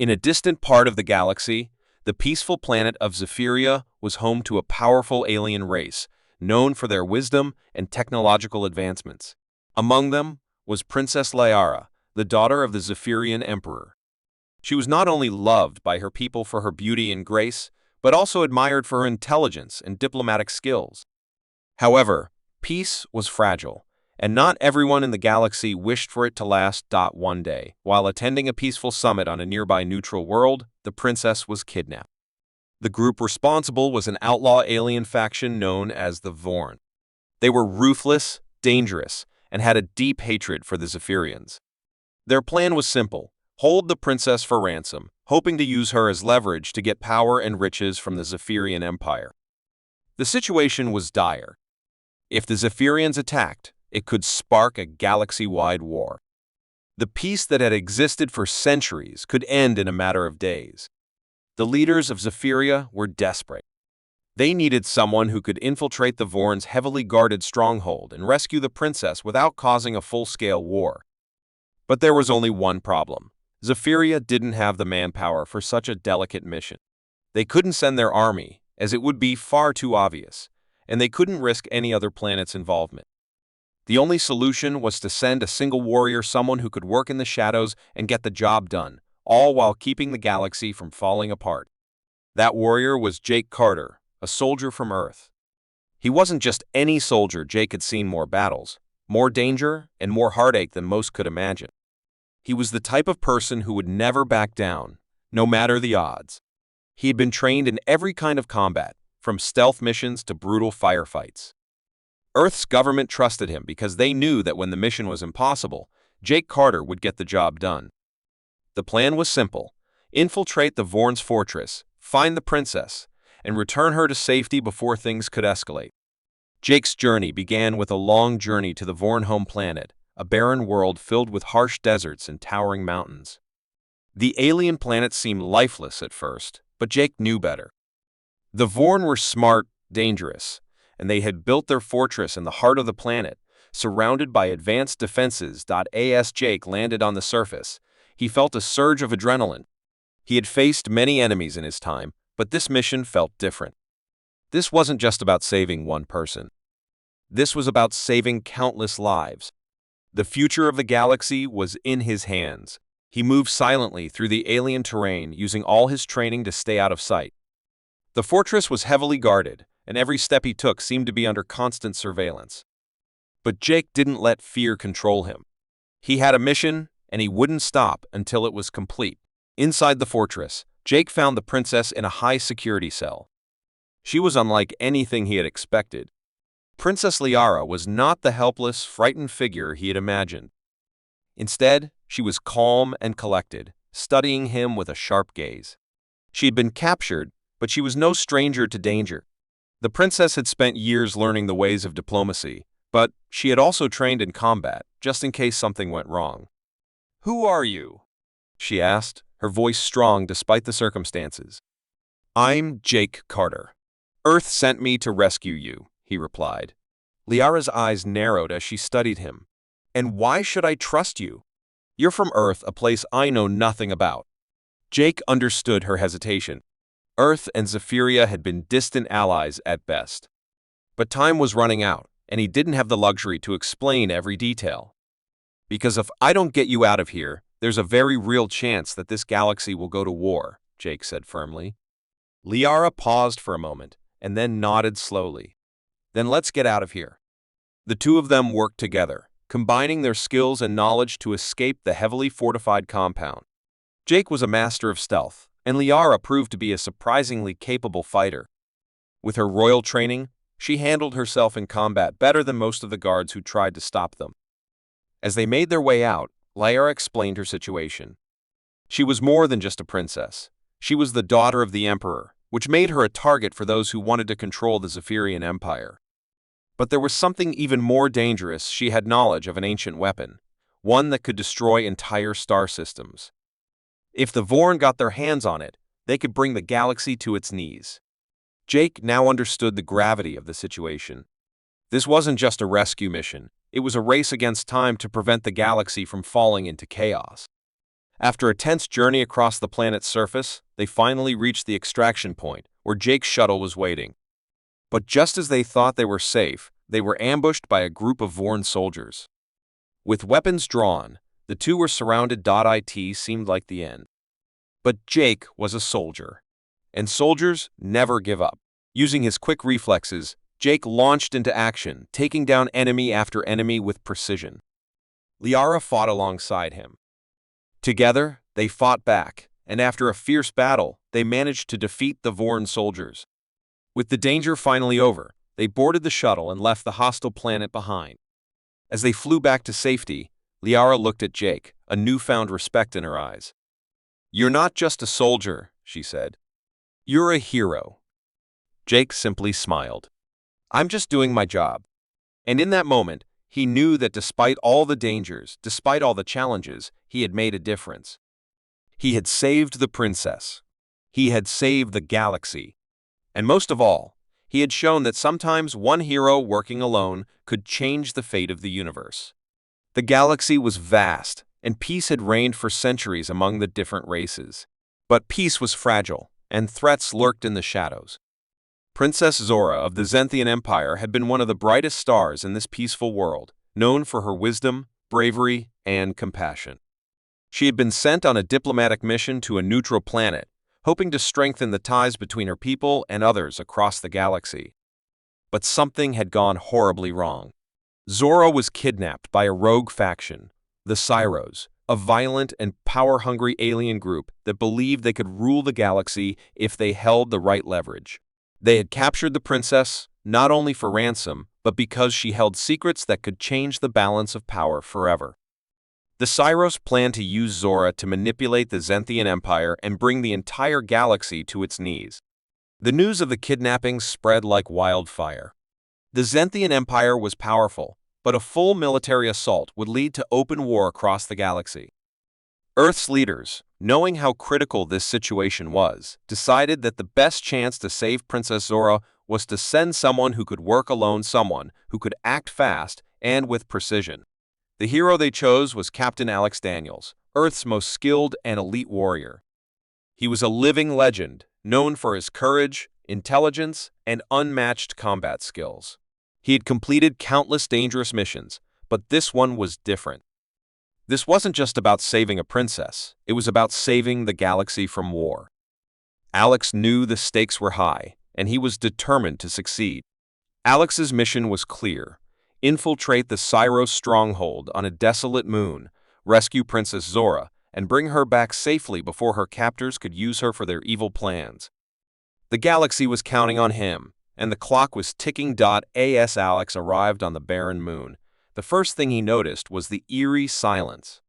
In a distant part of the galaxy, the peaceful planet of Zephyria was home to a powerful alien race, known for their wisdom and technological advancements. Among them was Princess Liara, the daughter of the Zephyrian Emperor. She was not only loved by her people for her beauty and grace, but also admired for her intelligence and diplomatic skills. However, peace was fragile, and not everyone in the galaxy wished for it to last. One day, while attending a peaceful summit on a nearby neutral world, the princess was kidnapped. The group responsible was an outlaw alien faction known as the Vorn. They were ruthless, dangerous, and had a deep hatred for the Zephyrians. Their plan was simple: hold the princess for ransom, hoping to use her as leverage to get power and riches from the Zephyrian Empire. The situation was dire. If the Zephyrians attacked, it could spark a galaxy-wide war. The peace that had existed for centuries could end in a matter of days. The leaders of Zephyria were desperate. They needed someone who could infiltrate the Vorn's heavily guarded stronghold and rescue the princess without causing a full-scale war. But there was only one problem. Zephyria didn't have the manpower for such a delicate mission. They couldn't send their army, as it would be far too obvious, and they couldn't risk any other planet's involvement. The only solution was to send a single warrior, someone who could work in the shadows and get the job done, all while keeping the galaxy from falling apart. That warrior was Jake Carter, a soldier from Earth. He wasn't just any soldier. Jake had seen more battles, more danger, and more heartache than most could imagine. He was the type of person who would never back down, no matter the odds. He had been trained in every kind of combat, from stealth missions to brutal firefights. Earth's government trusted him because they knew that when the mission was impossible, Jake Carter would get the job done. The plan was simple: infiltrate the Vorn's fortress, find the princess, and return her to safety before things could escalate. Jake's journey began with a long journey to the Vorn home planet, a barren world filled with harsh deserts and towering mountains. The alien planet seemed lifeless at first, but Jake knew better. The Vorn were smart, dangerous, and they had built their fortress in the heart of the planet, surrounded by advanced defenses. As Jake landed on the surface, he felt a surge of adrenaline. He had faced many enemies in his time, but this mission felt different. This wasn't just about saving one person. This was about saving countless lives. The future of the galaxy was in his hands. He moved silently through the alien terrain, using all his training to stay out of sight. The fortress was heavily guarded, and every step he took seemed to be under constant surveillance. But Jake didn't let fear control him. He had a mission, and he wouldn't stop until it was complete. Inside the fortress, Jake found the princess in a high-security cell. She was unlike anything he had expected. Princess Liara was not the helpless, frightened figure he had imagined. Instead, she was calm and collected, studying him with a sharp gaze. She had been captured, but she was no stranger to danger. The princess had spent years learning the ways of diplomacy, but she had also trained in combat, just in case something went wrong. "Who are you?" she asked, her voice strong despite the circumstances. "I'm Jake Carter. Earth sent me to rescue you," he replied. Liara's eyes narrowed as she studied him. "And why should I trust you? You're from Earth, a place I know nothing about." Jake understood her hesitation. Earth and Zephyria had been distant allies at best. But time was running out, and he didn't have the luxury to explain every detail. "Because if I don't get you out of here, there's a very real chance that this galaxy will go to war," Jake said firmly. Liara paused for a moment, and then nodded slowly. "Then let's get out of here." The two of them worked together, combining their skills and knowledge to escape the heavily fortified compound. Jake was a master of stealth, and Liara proved to be a surprisingly capable fighter. With her royal training, she handled herself in combat better than most of the guards who tried to stop them. As they made their way out, Liara explained her situation. She was more than just a princess. She was the daughter of the Emperor, which made her a target for those who wanted to control the Zephyrian Empire. But there was something even more dangerous. She had knowledge of an ancient weapon, one that could destroy entire star systems. If the Vorn got their hands on it, they could bring the galaxy to its knees. Jake now understood the gravity of the situation. This wasn't just a rescue mission. It was a race against time to prevent the galaxy from falling into chaos. After a tense journey across the planet's surface, they finally reached the extraction point, where Jake's shuttle was waiting. But just as they thought they were safe, they were ambushed by a group of Vorn soldiers. With weapons drawn, the two were surrounded. It seemed like the end. But Jake was a soldier, and soldiers never give up. Using his quick reflexes, Jake launched into action, taking down enemy after enemy with precision. Liara fought alongside him. Together, they fought back, and after a fierce battle, they managed to defeat the Vorn soldiers. With the danger finally over, they boarded the shuttle and left the hostile planet behind. As they flew back to safety, Liara looked at Jake, a newfound respect in her eyes. "You're not just a soldier," she said. "You're a hero." Jake simply smiled. "I'm just doing my job." And in that moment, he knew that despite all the dangers, despite all the challenges, he had made a difference. He had saved the princess. He had saved the galaxy. And most of all, he had shown that sometimes one hero working alone could change the fate of the universe. The galaxy was vast, and peace had reigned for centuries among the different races. But peace was fragile, and threats lurked in the shadows. Princess Zora of the Zenthian Empire had been one of the brightest stars in this peaceful world, known for her wisdom, bravery, and compassion. She had been sent on a diplomatic mission to a neutral planet, hoping to strengthen the ties between her people and others across the galaxy. But something had gone horribly wrong. Zora was kidnapped by a rogue faction, the Cyros, a violent and power-hungry alien group that believed they could rule the galaxy if they held the right leverage. They had captured the princess, not only for ransom, but because she held secrets that could change the balance of power forever. The Cyros planned to use Zora to manipulate the Zenthian Empire and bring the entire galaxy to its knees. The news of the kidnapping spread like wildfire. The Zenthian Empire was powerful, but a full military assault would lead to open war across the galaxy. Earth's leaders, knowing how critical this situation was, decided that the best chance to save Princess Zora was to send someone who could work alone, someone who could act fast and with precision. The hero they chose was Captain Alex Daniels, Earth's most skilled and elite warrior. He was a living legend, known for his courage, intelligence, and unmatched combat skills. He had completed countless dangerous missions, but this one was different. This wasn't just about saving a princess, it was about saving the galaxy from war. Alex knew the stakes were high, and he was determined to succeed. Alex's mission was clear: infiltrate the Cyros stronghold on a desolate moon, rescue Princess Zora, and bring her back safely before her captors could use her for their evil plans. The galaxy was counting on him, and the clock was ticking. As Alex arrived on the barren moon, the first thing he noticed was the eerie silence.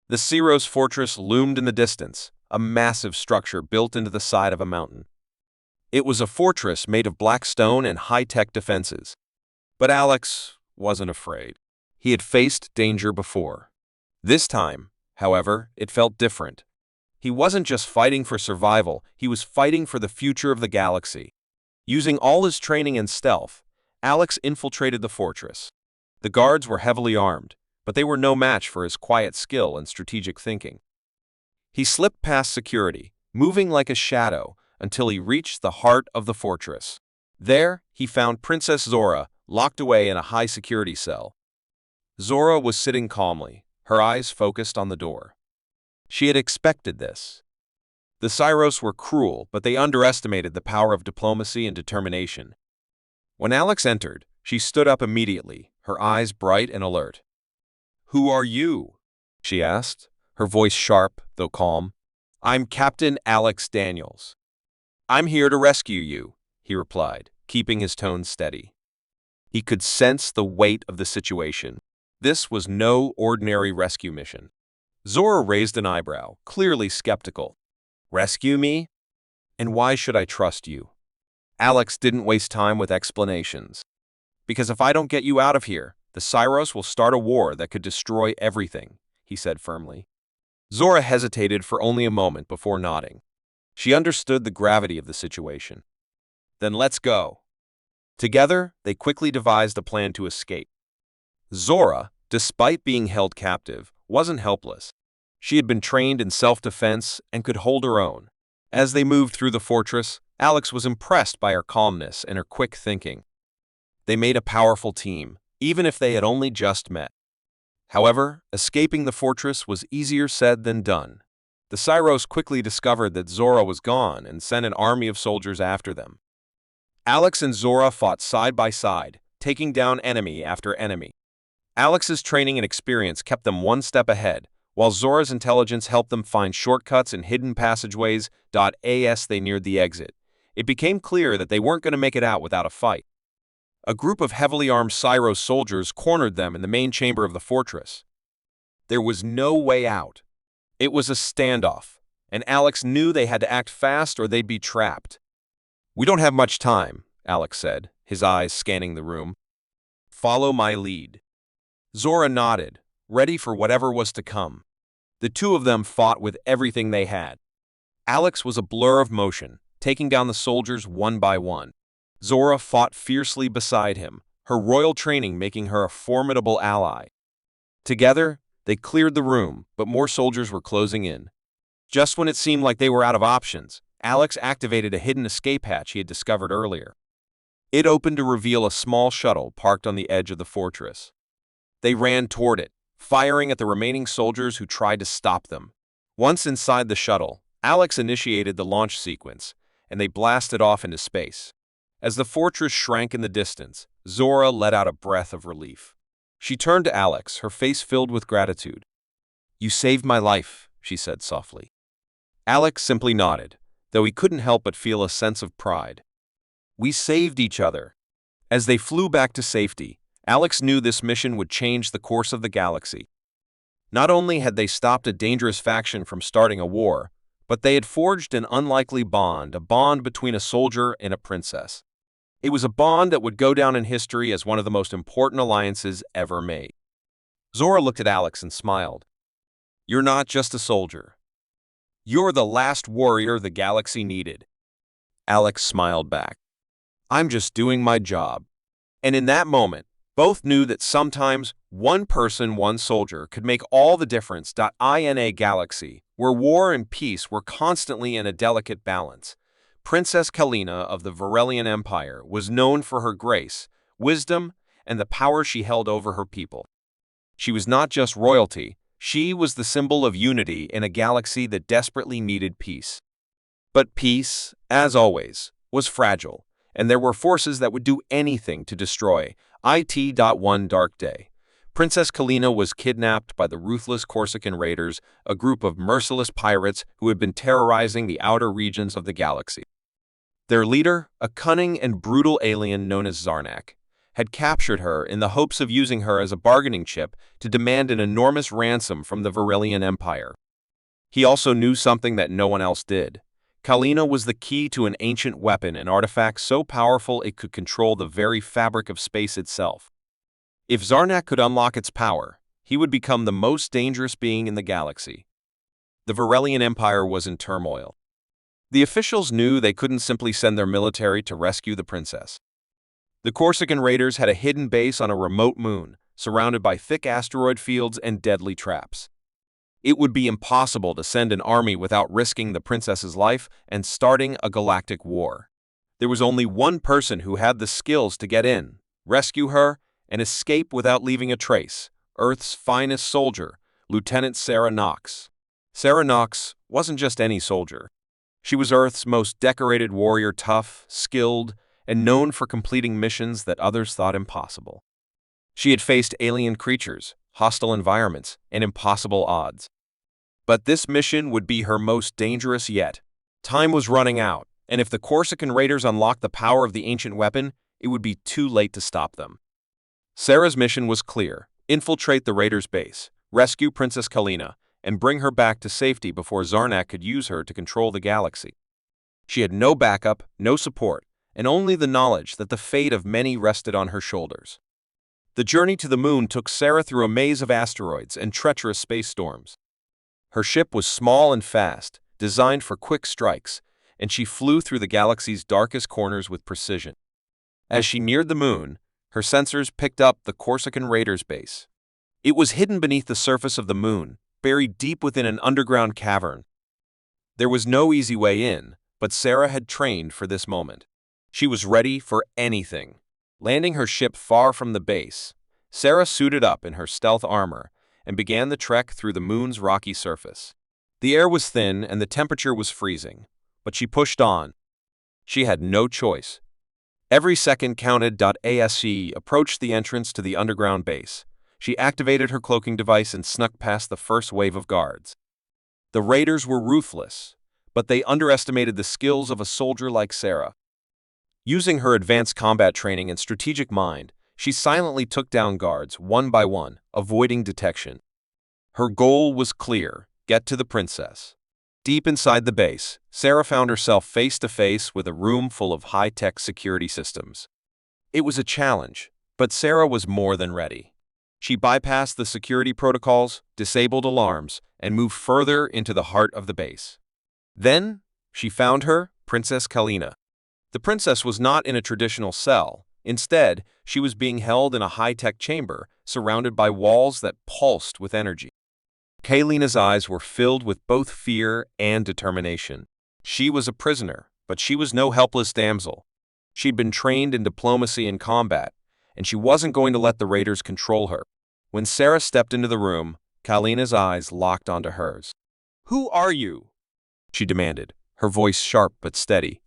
The Cyros fortress loomed in the distance, a massive structure built into the side of a mountain. It was a fortress made of black stone and high-tech defenses. But Alex wasn't afraid. He had faced danger before. This time, however, it felt different. He wasn't just fighting for survival, he was fighting for the future of the galaxy. Using all his training and stealth, Alex infiltrated the fortress. The guards were heavily armed, but they were no match for his quiet skill and strategic thinking. He slipped past security, moving like a shadow, until he reached the heart of the fortress. There, he found Princess Zora, locked away in a high-security cell. Zora was sitting calmly, her eyes focused on the door. She had expected this. The Cyros were cruel, but they underestimated the power of diplomacy and determination. When Alex entered, she stood up immediately, her eyes bright and alert. "Who are you?" she asked, her voice sharp, though calm. "I'm Captain Alex Daniels." "I'm here to rescue you," he replied, keeping his tone steady. He could sense the weight of the situation. This was no ordinary rescue mission. Zora raised an eyebrow, clearly skeptical. "Rescue me? And why should I trust you?" Alex didn't waste time with explanations. "Because if I don't get you out of here, the Cyros will start a war that could destroy everything," he said firmly. Zora hesitated for only a moment before nodding. She understood the gravity of the situation. "Then let's go." Together, they quickly devised a plan to escape. Zora, despite being held captive, wasn't helpless. She had been trained in self-defense and could hold her own. As they moved through the fortress, Alex was impressed by her calmness and her quick thinking. They made a powerful team, even if they had only just met. However, escaping the fortress was easier said than done. The Cyros quickly discovered that Zora was gone and sent an army of soldiers after them. Alex and Zora fought side by side, taking down enemy after enemy. Alex's training and experience kept them one step ahead, while Zora's intelligence helped them find shortcuts and hidden passageways. As they neared the exit, it became clear that they weren't going to make it out without a fight. A group of heavily armed Cyros soldiers cornered them in the main chamber of the fortress. There was no way out. It was a standoff, and Alex knew they had to act fast or they'd be trapped. "We don't have much time," Alex said, his eyes scanning the room. "Follow my lead." Zora nodded, ready for whatever was to come. The two of them fought with everything they had. Alex was a blur of motion, taking down the soldiers one by one. Zora fought fiercely beside him, her royal training making her a formidable ally. Together, they cleared the room, but more soldiers were closing in. Just when it seemed like they were out of options, Alex activated a hidden escape hatch he had discovered earlier. It opened to reveal a small shuttle parked on the edge of the fortress. They ran toward it, firing at the remaining soldiers who tried to stop them. Once inside the shuttle, Alex initiated the launch sequence, and they blasted off into space. As the fortress shrank in the distance, Zora let out a breath of relief. She turned to Alex, her face filled with gratitude. "You saved my life," she said softly. Alex simply nodded, though he couldn't help but feel a sense of pride. "We saved each other." As they flew back to safety, Alex knew this mission would change the course of the galaxy. Not only had they stopped a dangerous faction from starting a war, but they had forged an unlikely bond, a bond between a soldier and a princess. It was a bond that would go down in history as one of the most important alliances ever made. Zora looked at Alex and smiled. "You're not just a soldier. You're the last warrior the galaxy needed." Alex smiled back. "I'm just doing my job." And in that moment, both knew that sometimes one person, one soldier, could make all the difference. In a galaxy where war and peace were constantly in a delicate balance, Princess Kalina of the Varelian Empire was known for her grace, wisdom, and the power she held over her people. She was not just royalty, she was the symbol of unity in a galaxy that desperately needed peace. But peace, as always, was fragile, and there were forces that would do anything to destroy it. One dark day, Princess Kalina was kidnapped by the ruthless Corsican raiders, a group of merciless pirates who had been terrorizing the outer regions of the galaxy. Their leader, a cunning and brutal alien known as Zarnak, had captured her in the hopes of using her as a bargaining chip to demand an enormous ransom from the Varelian Empire. He also knew something that no one else did. Kalina was the key to an ancient weapon, an artifact so powerful it could control the very fabric of space itself. If Zarnak could unlock its power, he would become the most dangerous being in the galaxy. The Varelian Empire was in turmoil. The officials knew they couldn't simply send their military to rescue the princess. The Corsican raiders had a hidden base on a remote moon, surrounded by thick asteroid fields and deadly traps. It would be impossible to send an army without risking the princess's life and starting a galactic war. There was only one person who had the skills to get in, rescue her, and escape without leaving a trace: Earth's finest soldier, Lieutenant Sarah Knox. Sarah Knox wasn't just any soldier. She was Earth's most decorated warrior, tough, skilled, and known for completing missions that others thought impossible. She had faced alien creatures, hostile environments, and impossible odds. But this mission would be her most dangerous yet. Time was running out, and if the Corsican raiders unlocked the power of the ancient weapon, it would be too late to stop them. Sarah's mission was clear: infiltrate the raiders' base, rescue Princess Kalina, and bring her back to safety before Zarnak could use her to control the galaxy. She had no backup, no support, and only the knowledge that the fate of many rested on her shoulders. The journey to the moon took Sarah through a maze of asteroids and treacherous space storms. Her ship was small and fast, designed for quick strikes, and she flew through the galaxy's darkest corners with precision. As she neared the moon, her sensors picked up the Corsican raiders' base. It was hidden beneath the surface of the moon, buried deep within an underground cavern. There was no easy way in, but Sarah had trained for this moment. She was ready for anything. Landing her ship far from the base, Sarah suited up in her stealth armor and began the trek through the moon's rocky surface. The air was thin and the temperature was freezing, but she pushed on. She had no choice. Every second counted. As she approached the entrance to the underground base, she activated her cloaking device and snuck past the first wave of guards. The raiders were ruthless, but they underestimated the skills of a soldier like Sarah. Using her advanced combat training and strategic mind, she silently took down guards one by one, avoiding detection. Her goal was clear: get to the princess. Deep inside the base, Sarah found herself face to face with a room full of high-tech security systems. It was a challenge, but Sarah was more than ready. She bypassed the security protocols, disabled alarms, and moved further into the heart of the base. Then, she found her, Princess Kalina. The princess was not in a traditional cell. Instead, she was being held in a high-tech chamber, surrounded by walls that pulsed with energy. Kalina's eyes were filled with both fear and determination. She was a prisoner, but she was no helpless damsel. She'd been trained in diplomacy and combat, and she wasn't going to let the raiders control her. When Sarah stepped into the room, Kalina's eyes locked onto hers. "Who are you?" she demanded, her voice sharp but steady.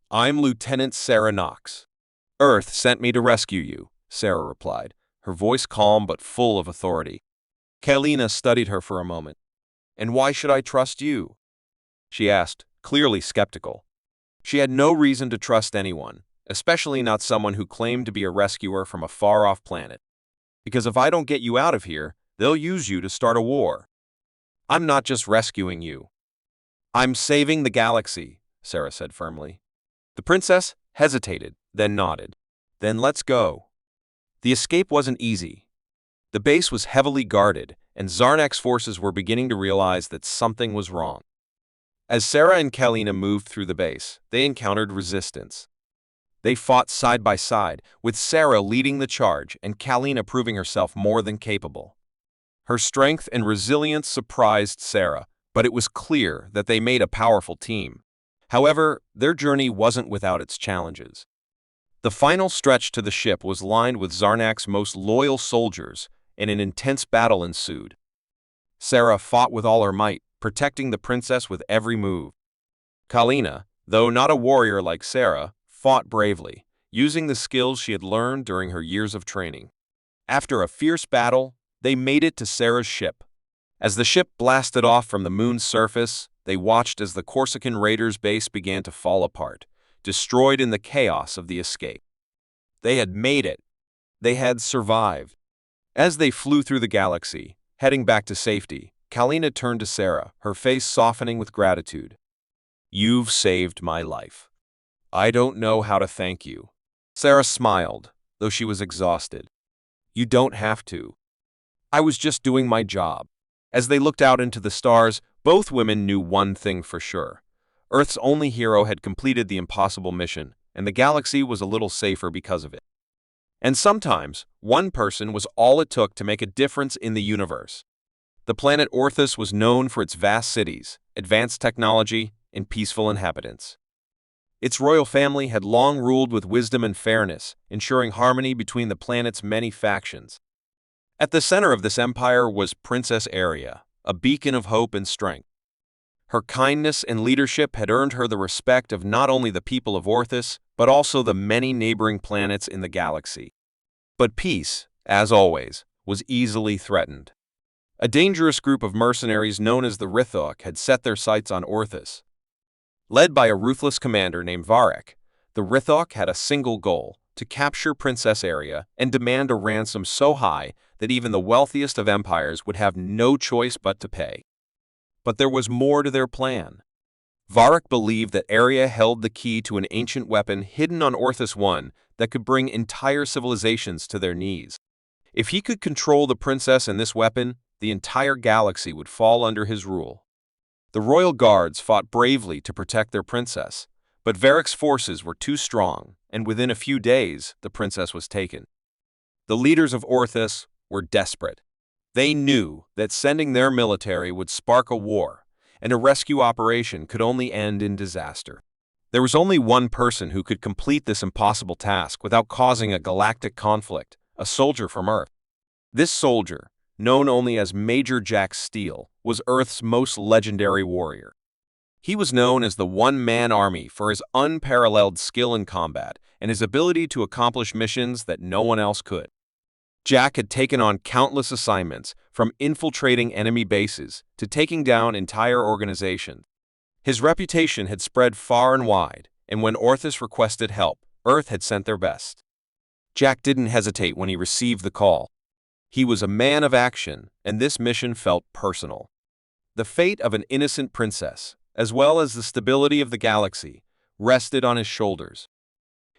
"I'm Lieutenant Sarah Knox. Earth sent me to rescue you," Sarah replied, her voice calm but full of authority. Kalina studied her for a moment. "And why should I trust you?" she asked, clearly skeptical. She had no reason to trust anyone, especially not someone who claimed to be a rescuer from a far-off planet. "Because if I don't get you out of here, they'll use you to start a war." "I'm not just rescuing you. I'm saving the galaxy," Sarah said firmly. The princess hesitated, then nodded. "Then let's go." The escape wasn't easy. The base was heavily guarded, and Zarnak's forces were beginning to realize that something was wrong. As Sarah and Kalina moved through the base, they encountered resistance. They fought side by side, with Sarah leading the charge and Kalina proving herself more than capable. Her strength and resilience surprised Sarah, but it was clear that they made a powerful team. However, their journey wasn't without its challenges. The final stretch to the ship was lined with Zarnak's most loyal soldiers, and an intense battle ensued. Sarah fought with all her might, protecting the princess with every move. Kalina, though not a warrior like Sarah, fought bravely, using the skills she had learned during her years of training. After a fierce battle, they made it to Sarah's ship. As the ship blasted off from the moon's surface, they watched as the Corsican raiders' base began to fall apart, destroyed in the chaos of the escape. They had made it. They had survived. As they flew through the galaxy, heading back to safety, Kalina turned to Sarah, her face softening with gratitude. "You've saved my life. I don't know how to thank you." Sarah smiled, though she was exhausted. "You don't have to. I was just doing my job." As they looked out into the stars, both women knew one thing for sure. Earth's only hero had completed the impossible mission, and the galaxy was a little safer because of it. And sometimes, one person was all it took to make a difference in the universe. The planet Orthus was known for its vast cities, advanced technology, and peaceful inhabitants. Its royal family had long ruled with wisdom and fairness, ensuring harmony between the planet's many factions. At the center of this empire was Princess Aria, a beacon of hope and strength. Her kindness and leadership had earned her the respect of not only the people of Orthus, but also the many neighboring planets in the galaxy. But peace, as always, was easily threatened. A dangerous group of mercenaries known as the Rithok had set their sights on Orthus. Led by a ruthless commander named Varek, the Rithok had a single goal: to capture Princess Aria and demand a ransom so high that even the wealthiest of empires would have no choice but to pay. But there was more to their plan. Varek believed that Aria held the key to an ancient weapon hidden on Orthus I that could bring entire civilizations to their knees. If he could control the princess and this weapon, the entire galaxy would fall under his rule. The royal guards fought bravely to protect their princess, but Varek's forces were too strong, and within a few days, the princess was taken. The leaders of Orthus were desperate. They knew that sending their military would spark a war, and a rescue operation could only end in disaster. There was only one person who could complete this impossible task without causing a galactic conflict, a soldier from Earth. This soldier, known only as Major Jack Steele, was Earth's most legendary warrior. He was known as the one-man army for his unparalleled skill in combat and his ability to accomplish missions that no one else could. Jack had taken on countless assignments, from infiltrating enemy bases to taking down entire organizations. His reputation had spread far and wide, and when Orthus requested help, Earth had sent their best. Jack didn't hesitate when he received the call. He was a man of action, and this mission felt personal. The fate of an innocent princess, as well as the stability of the galaxy, rested on his shoulders.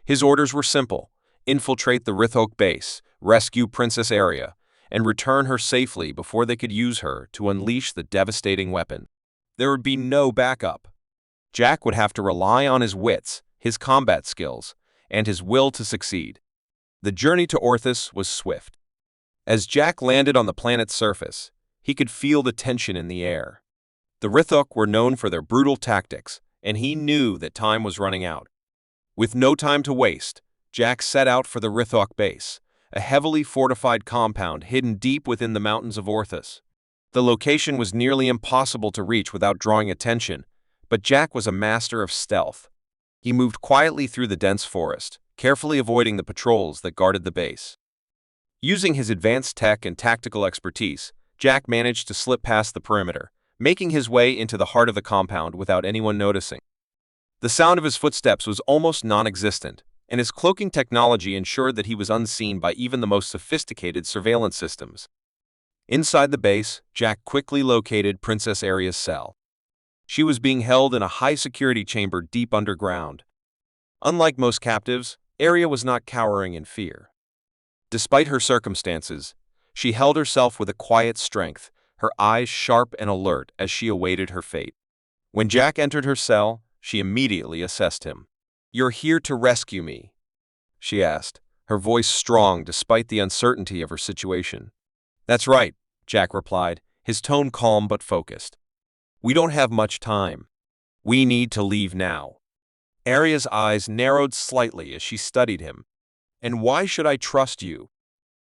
His orders were simple: infiltrate the Rithok base, rescue Princess Aria, and return her safely before they could use her to unleash the devastating weapon. There would be no backup. Jack would have to rely on his wits, his combat skills, and his will to succeed. The journey to Orthus was swift. As Jack landed on the planet's surface, he could feel the tension in the air. The Rithok were known for their brutal tactics, and he knew that time was running out. With no time to waste, Jack set out for the Rithok base, a heavily fortified compound hidden deep within the mountains of Orthus. The location was nearly impossible to reach without drawing attention, but Jack was a master of stealth. He moved quietly through the dense forest, carefully avoiding the patrols that guarded the base. Using his advanced tech and tactical expertise, Jack managed to slip past the perimeter, making his way into the heart of the compound without anyone noticing. The sound of his footsteps was almost non-existent, and his cloaking technology ensured that he was unseen by even the most sophisticated surveillance systems. Inside the base, Jack quickly located Princess Aria's cell. She was being held in a high-security chamber deep underground. Unlike most captives, Aria was not cowering in fear. Despite her circumstances, she held herself with a quiet strength, her eyes sharp and alert as she awaited her fate. When Jack entered her cell, she immediately assessed him. "You're here to rescue me?" she asked, her voice strong despite the uncertainty of her situation. "That's right," Jack replied, his tone calm but focused. "We don't have much time. We need to leave now." Aria's eyes narrowed slightly as she studied him. "And why should I trust you?"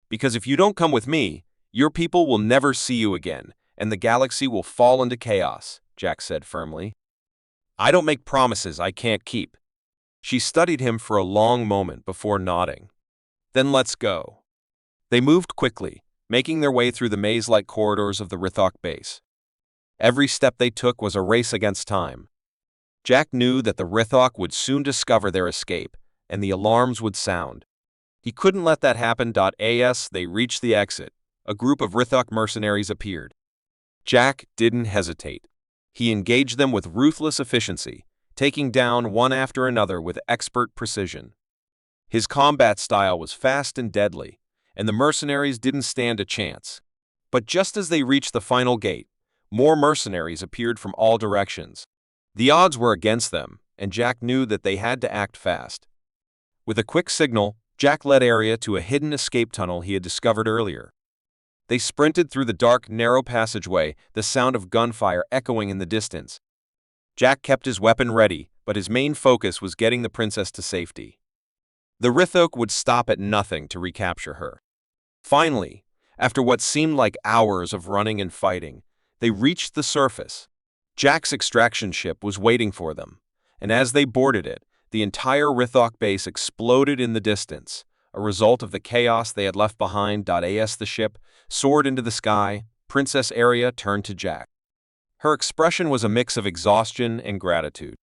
"Because if you don't come with me, your people will never see you again, and the galaxy will fall into chaos," Jack said firmly. "I don't make promises I can't keep." She studied him for a long moment before nodding. "Then let's go." They moved quickly, making their way through the maze-like corridors of the Rithok base. Every step they took was a race against time. Jack knew that the Rithok would soon discover their escape, and the alarms would sound. He couldn't let that happen. As they reached the exit, a group of Rithok mercenaries appeared. Jack didn't hesitate. He engaged them with ruthless efficiency, taking down one after another with expert precision. His combat style was fast and deadly, and the mercenaries didn't stand a chance. But just as they reached the final gate, more mercenaries appeared from all directions. The odds were against them, and Jack knew that they had to act fast. With a quick signal, Jack led Aria to a hidden escape tunnel he had discovered earlier. They sprinted through the dark, narrow passageway, the sound of gunfire echoing in the distance. Jack kept his weapon ready, but his main focus was getting the princess to safety. The Rithok would stop at nothing to recapture her. Finally, after what seemed like hours of running and fighting, they reached the surface. Jack's extraction ship was waiting for them, and as they boarded it, the entire Rithok base exploded in the distance, a result of the chaos they had left behind. As the ship soared into the sky, Princess Aria turned to Jack. Her expression was a mix of exhaustion and gratitude.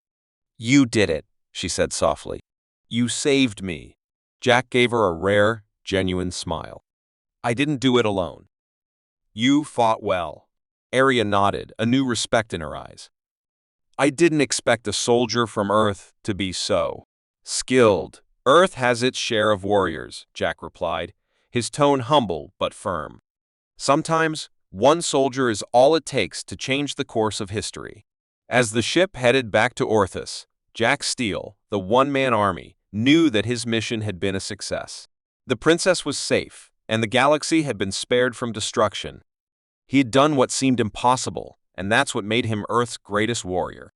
"You did it," she said softly. "You saved me." Jack gave her a rare, genuine smile. "I didn't do it alone." "You fought well." Aria nodded, a new respect in her eyes. "I didn't expect a soldier from Earth to be so skilled." "Earth has its share of warriors," Jack replied, his tone humble but firm. "Sometimes, one soldier is all it takes to change the course of history." As the ship headed back to Orthus, Jack Steele, the one-man army, knew that his mission had been a success. The princess was safe, and the galaxy had been spared from destruction. He had done what seemed impossible, and that's what made him Earth's greatest warrior.